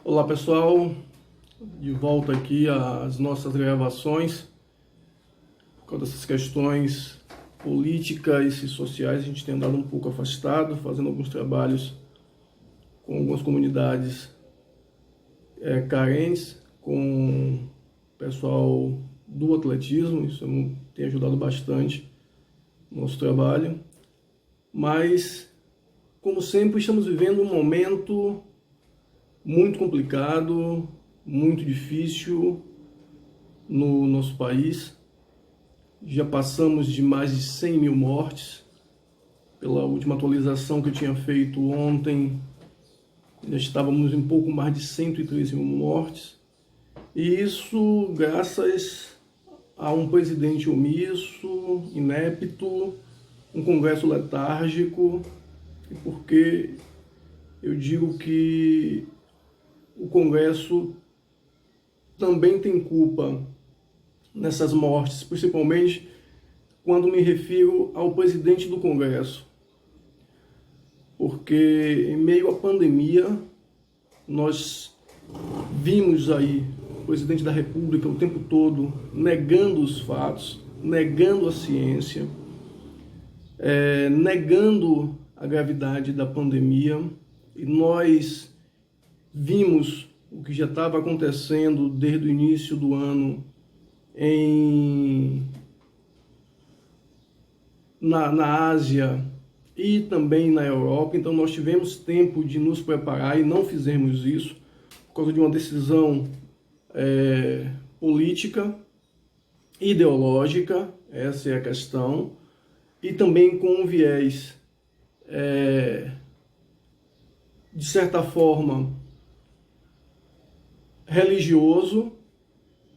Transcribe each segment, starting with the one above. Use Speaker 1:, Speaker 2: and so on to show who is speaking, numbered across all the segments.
Speaker 1: Olá pessoal, de volta aqui às nossas gravações. Por causa dessas questões políticas e sociais, a gente tem andado um pouco afastado, fazendo alguns trabalhos com algumas comunidades carentes, com o pessoal do atletismo. Isso tem ajudado bastante no nosso trabalho. Mas, como sempre, estamos vivendo um momento muito complicado, muito difícil no nosso país. Já passamos de mais de 100 mil mortes. Pela última atualização que eu tinha feito ontem, já estávamos em um pouco mais de 113 mil mortes. E isso graças a um presidente omisso, inepto, um Congresso letárgico, e porque eu digo que o Congresso também tem culpa nessas mortes, principalmente quando me refiro ao presidente do Congresso. Porque em meio à pandemia, nós vimos aí o presidente da República o tempo todo negando os fatos, negando a ciência, negando a gravidade da pandemia, e nós vimos o que já estava acontecendo desde o início do ano na Ásia e também na Europa. Então nós tivemos tempo de nos preparar e não fizemos isso por causa de uma decisão política, ideológica, essa é a questão, e também com um viés, de certa forma, religioso,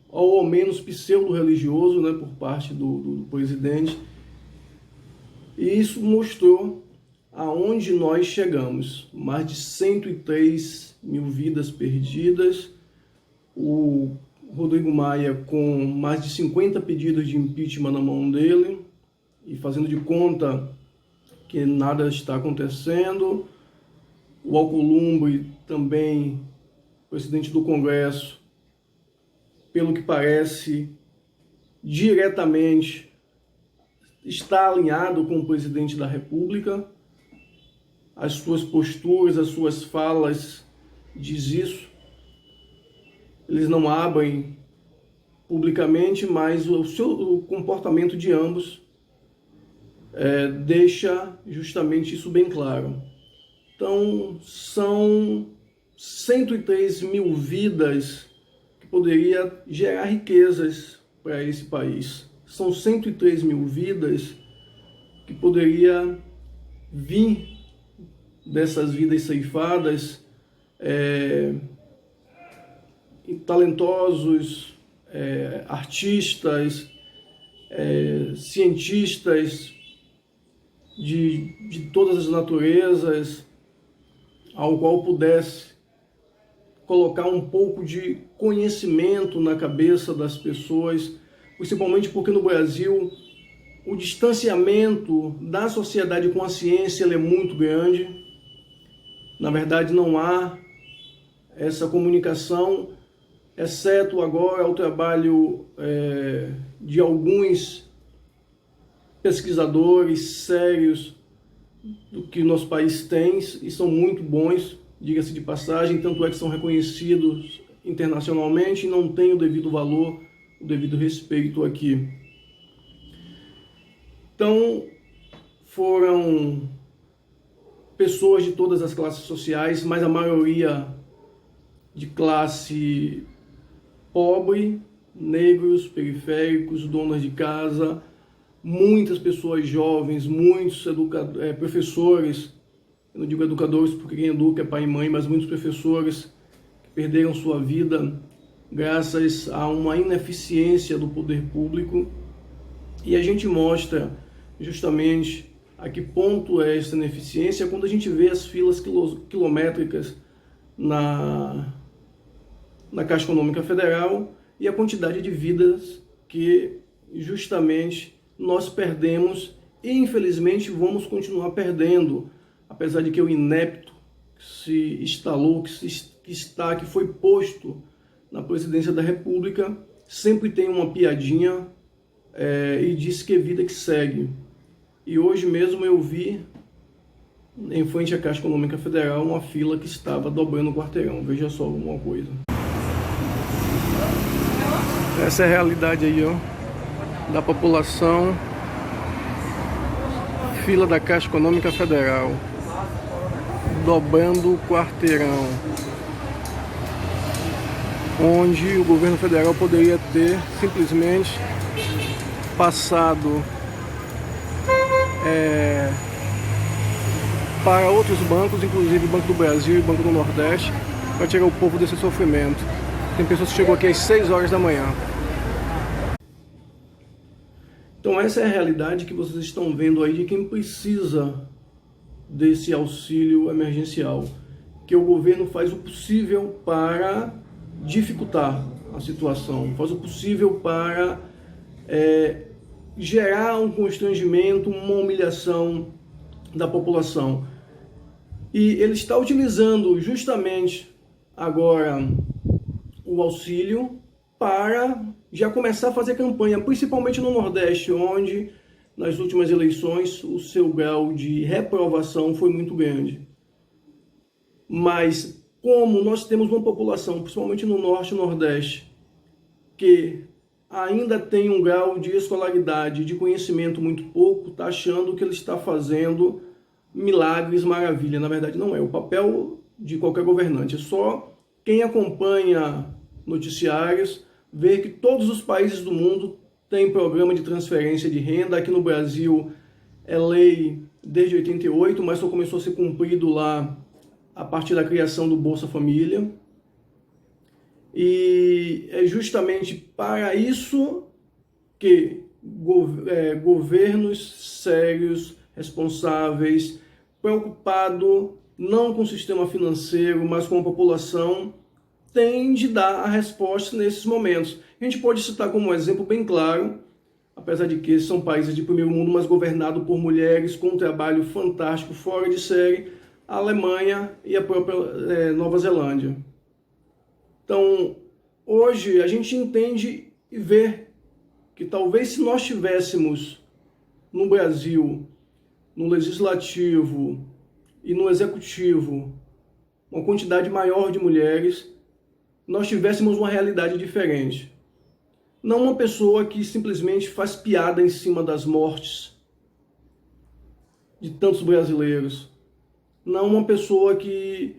Speaker 1: ou ao menos pseudo-religioso, né, por parte do presidente. E isso mostrou aonde nós chegamos. Mais de 103 mil vidas perdidas. O Rodrigo Maia com mais de 50 pedidos de impeachment na mão dele e fazendo de conta que nada está acontecendo. O Alcolumbre também, presidente do Congresso, pelo que parece, diretamente está alinhado com o presidente da República. As suas posturas, as suas falas diz isso. Eles não abrem publicamente, mas o comportamento de ambos deixa justamente isso bem claro. Então, são 103 mil vidas que poderia gerar riquezas para esse país. São 103 mil vidas que poderia vir dessas vidas ceifadas, talentosos, artistas, cientistas de todas as naturezas, ao qual pudesse colocar um pouco de conhecimento na cabeça das pessoas, principalmente porque no Brasil o distanciamento da sociedade com a ciência é muito grande. Na verdade, não há essa comunicação, exceto agora o trabalho de alguns pesquisadores sérios do que o nosso país tem, e são muito bons, diga-se de passagem, tanto é que são reconhecidos internacionalmente e não têm o devido valor, o devido respeito aqui. Então, foram pessoas de todas as classes sociais, mas a maioria de classe pobre, negros, periféricos, donas de casa, muitas pessoas jovens, muitos professores, eu não digo educadores porque quem educa é pai e mãe, mas muitos professores que perderam sua vida graças a uma ineficiência do poder público. E a gente mostra justamente a que ponto é essa ineficiência quando a gente vê as filas quilométricas na Caixa Econômica Federal e a quantidade de vidas que justamente nós perdemos e infelizmente vamos continuar perdendo, apesar de que o inepto que se instalou, que se que foi posto na presidência da República sempre tem uma piadinha e diz que é vida que segue. E hoje mesmo eu vi, em frente à Caixa Econômica Federal, uma fila que estava dobrando o quarteirão. Veja só uma coisa. Essa é a realidade aí, ó, da população. Fila da Caixa Econômica Federal, dobrando o quarteirão, onde o governo federal poderia ter simplesmente passado para outros bancos, inclusive o Banco do Brasil e o Banco do Nordeste, para tirar o povo desse sofrimento. Tem pessoas que chegou aqui às 6 horas da manhã. Então essa é a realidade que vocês estão vendo aí de quem precisa desse auxílio emergencial, que o governo faz o possível para dificultar a situação, faz o possível para gerar um constrangimento, uma humilhação da população. E ele está utilizando justamente agora o auxílio para já começar a fazer campanha, principalmente no Nordeste, onde nas últimas eleições o seu grau de reprovação foi muito grande. Mas como nós temos uma população, principalmente no Norte e Nordeste, que ainda tem um grau de escolaridade, de conhecimento muito pouco, está achando que ele está fazendo milagres, maravilha. Na verdade não é o papel de qualquer governante, é só quem acompanha noticiários ver que todos os países do mundo têm programa de transferência de renda. Aqui no Brasil é lei desde 88, mas só começou a ser cumprido lá a partir da criação do Bolsa Família. E é justamente para isso que governos sérios, responsáveis, preocupados não com o sistema financeiro, mas com a população, tem de dar a resposta nesses momentos. A gente pode citar como exemplo bem claro, apesar de que são países de primeiro mundo, mas governados por mulheres com um trabalho fantástico, fora de série, a Alemanha e a própria Nova Zelândia. Então, hoje a gente entende e vê que talvez se nós tivéssemos no Brasil, no Legislativo e no Executivo, uma quantidade maior de mulheres, nós tivéssemos uma realidade diferente. Não uma pessoa que simplesmente faz piada em cima das mortes de tantos brasileiros. Não uma pessoa que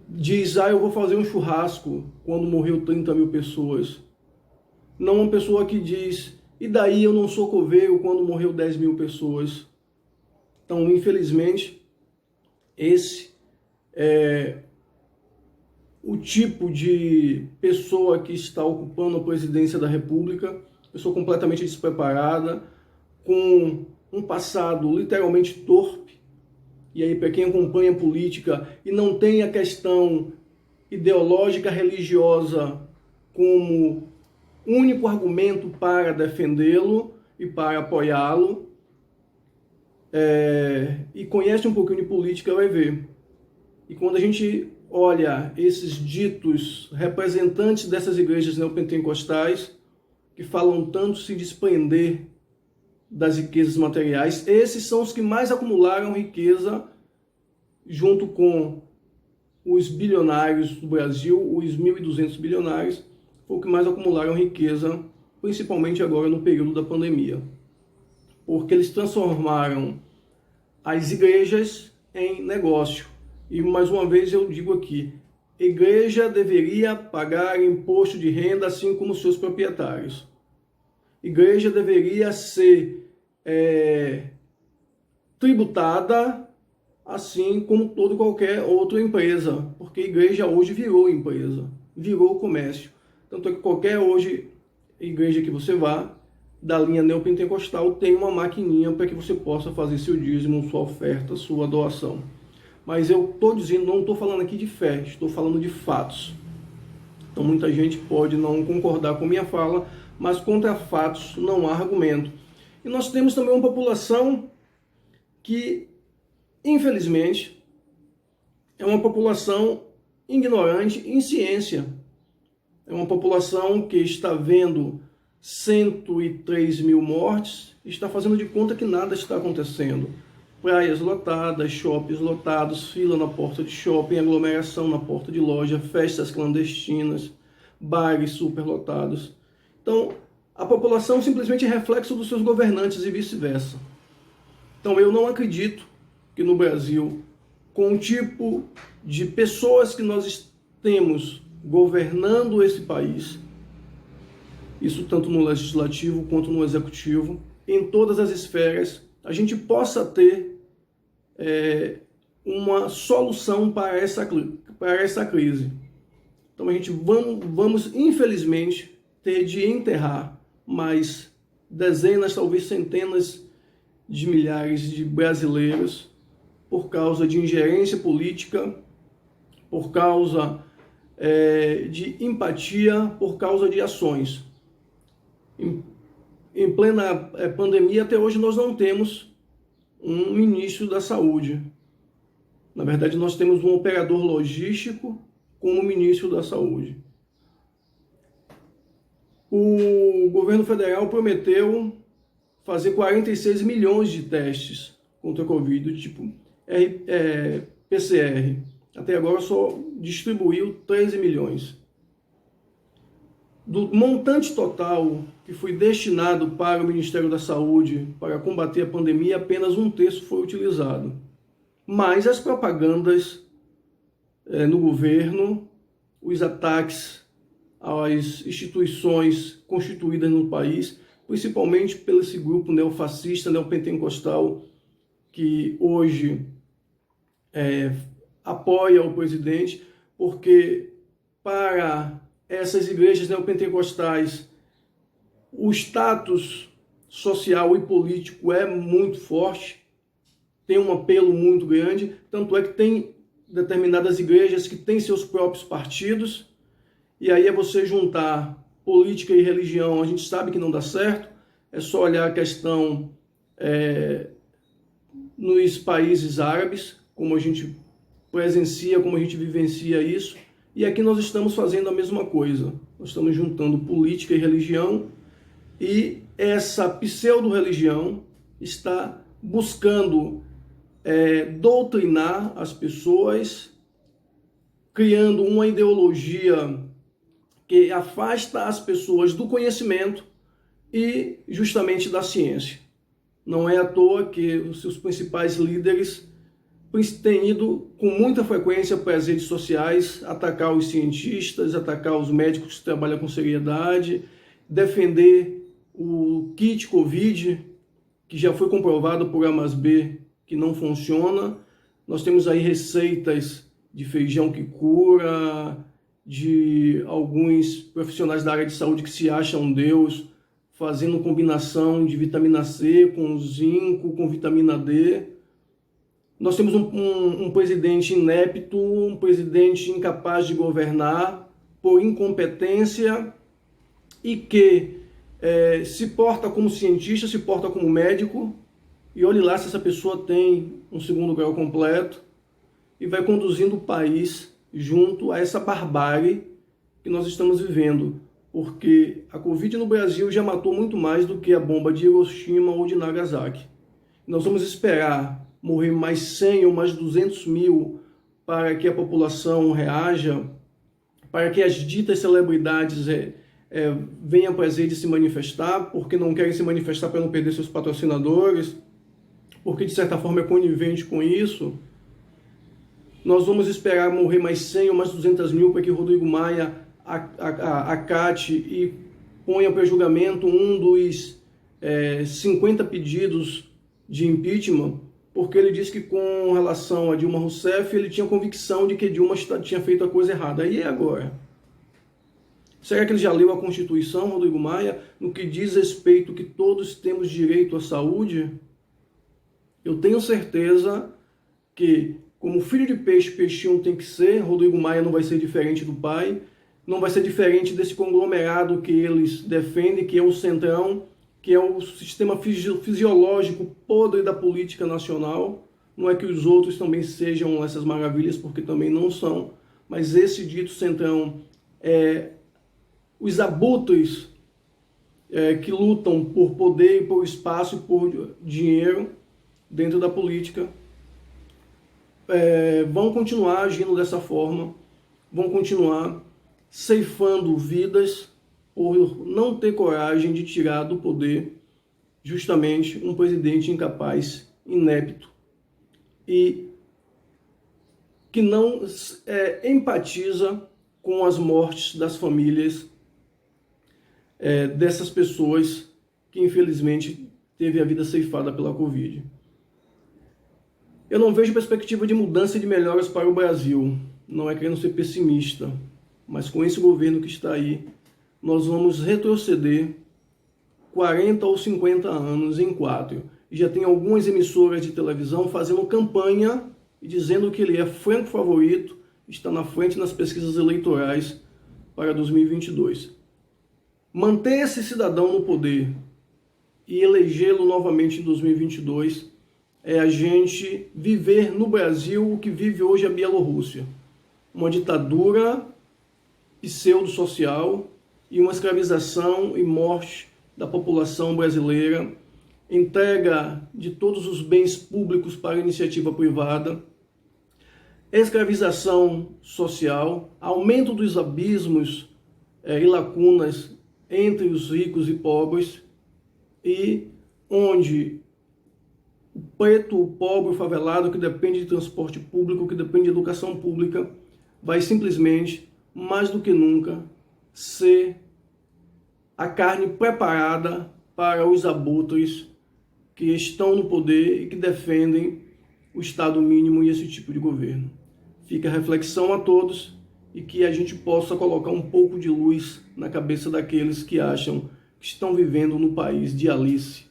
Speaker 1: diz, eu vou fazer um churrasco quando morreu 30 mil pessoas. Não uma pessoa que diz, e daí eu não sou coveiro quando morreu 10 mil pessoas. Então, infelizmente, esse é o tipo de pessoa que está ocupando a presidência da República, pessoa completamente despreparada, com um passado literalmente torpe. E aí, para quem acompanha a política e não tem a questão ideológica religiosa como único argumento para defendê-lo e para apoiá-lo, e conhece um pouquinho de política, vai ver. E quando a gente olha esses ditos representantes dessas igrejas neopentecostais, que falam tanto se desprender das riquezas materiais, esses são os que mais acumularam riqueza, junto com os bilionários do Brasil, os 1.200 bilionários, foi o que mais acumularam riqueza, principalmente agora no período da pandemia. Porque eles transformaram as igrejas em negócio. E mais uma vez eu digo aqui, igreja deveria pagar imposto de renda assim como seus proprietários. Igreja deveria ser tributada assim como toda qualquer outra empresa, porque a igreja hoje virou empresa, virou comércio. Tanto é que qualquer hoje igreja que você vá, da linha neopentecostal, tem uma maquininha para que você possa fazer seu dízimo, sua oferta, sua doação. Mas eu estou dizendo, não estou falando aqui de fé, estou falando de fatos. Então muita gente pode não concordar com minha fala, mas contra fatos não há argumento. E nós temos também uma população que, infelizmente, é uma população ignorante em ciência. É uma população que está vendo 103 mil mortes e está fazendo de conta que nada está acontecendo. Praias lotadas, shoppings lotados, fila na porta de shopping, aglomeração na porta de loja, festas clandestinas, bares superlotados. Então, a população simplesmente é reflexo dos seus governantes e vice-versa. Então, eu não acredito que no Brasil, com o tipo de pessoas que nós temos governando esse país, isso tanto no legislativo quanto no executivo, em todas as esferas, a gente possa ter uma solução para essa crise. Então a gente vamos infelizmente ter de enterrar mais dezenas, talvez centenas de milhares de brasileiros por causa de ingerência política, por causa de empatia, por causa de ações. Em plena pandemia, até hoje nós não temos um ministro da saúde. Na verdade, nós temos um operador logístico como ministro da saúde. O governo federal prometeu fazer 46 milhões de testes contra a Covid, do tipo PCR. Até agora só distribuiu 13 milhões. Do montante total que foi destinado para o Ministério da Saúde para combater a pandemia, apenas 1/3 foi utilizado. Mas as propagandas no governo, os ataques às instituições constituídas no país, principalmente pelo esse grupo neofascista, neopentecostal, que hoje apoia o presidente, porque para essas igrejas neopentecostais o status social e político é muito forte, tem um apelo muito grande, tanto é que tem determinadas igrejas que têm seus próprios partidos, e aí é você juntar política e religião, a gente sabe que não dá certo, é só olhar a questão nos países árabes, como a gente presencia, como a gente vivencia isso, e aqui nós estamos fazendo a mesma coisa, nós estamos juntando política e religião, e essa pseudo-religião está buscando doutrinar as pessoas, criando uma ideologia que afasta as pessoas do conhecimento e justamente da ciência. Não é à toa que os seus principais líderes têm ido com muita frequência para as redes sociais atacar os cientistas, atacar os médicos que trabalham com seriedade, defender o kit Covid, que já foi comprovado por A mais B que não funciona. Nós temos aí receitas de feijão que cura, de alguns profissionais da área de saúde que se acham Deus, fazendo combinação de vitamina C com zinco, com vitamina D. Nós temos um presidente inepto, um presidente incapaz de governar por incompetência e que se porta como cientista, se porta como médico, e olhe lá se essa pessoa tem um 2º grau completo, e vai conduzindo o país junto a essa barbárie que nós estamos vivendo, porque a Covid no Brasil já matou muito mais do que a bomba de Hiroshima ou de Nagasaki. Nós vamos esperar morrer mais 100 ou mais 200 mil para que a população reaja, para que as ditas celebridades venham para as redes se manifestar, porque não querem se manifestar para não perder seus patrocinadores, porque de certa forma é conivente com isso. Nós vamos esperar morrer mais 100 ou mais 200 mil para que Rodrigo Maia acate e ponha para julgamento um dos 50 pedidos de impeachment, porque ele disse que com relação a Dilma Rousseff ele tinha convicção de que Dilma tinha feito a coisa errada. E agora? Será que ele já leu a Constituição, Rodrigo Maia, no que diz respeito que todos temos direito à saúde? Eu tenho certeza que, como filho de peixe, peixinho tem que ser, Rodrigo Maia não vai ser diferente do pai, não vai ser diferente desse conglomerado que eles defendem, que é o Centrão, que é o sistema fisiológico podre da política nacional. Não é que os outros também sejam essas maravilhas, porque também não são. mas esse dito centrão é os abutres que lutam por poder, por espaço e por dinheiro dentro da política vão continuar agindo dessa forma, vão continuar ceifando vidas por não ter coragem de tirar do poder justamente um presidente incapaz, inepto e que não empatiza com as mortes das famílias dessas pessoas que infelizmente teve a vida ceifada pela Covid. Eu não vejo perspectiva de mudança e de melhoras para o Brasil, não é querendo ser pessimista, mas com esse governo que está aí, nós vamos retroceder 40 ou 50 anos em quadro. E já tem algumas emissoras de televisão fazendo campanha e dizendo que ele é franco favorito, está na frente nas pesquisas eleitorais para 2022. Manter esse cidadão no poder e elegê-lo novamente em 2022 é a gente viver no Brasil o que vive hoje a Bielorrússia. Uma ditadura pseudo-social e uma escravização e morte da população brasileira, entrega de todos os bens públicos para a iniciativa privada, escravização social, aumento dos abismos e lacunas entre os ricos e pobres, e onde o preto, o pobre, o favelado, que depende de transporte público, que depende de educação pública, vai simplesmente, mais do que nunca, ser a carne preparada para os abutres que estão no poder e que defendem o Estado mínimo e esse tipo de governo. Fica a reflexão a todos e que a gente possa colocar um pouco de luz na cabeça daqueles que acham que estão vivendo no país de Alice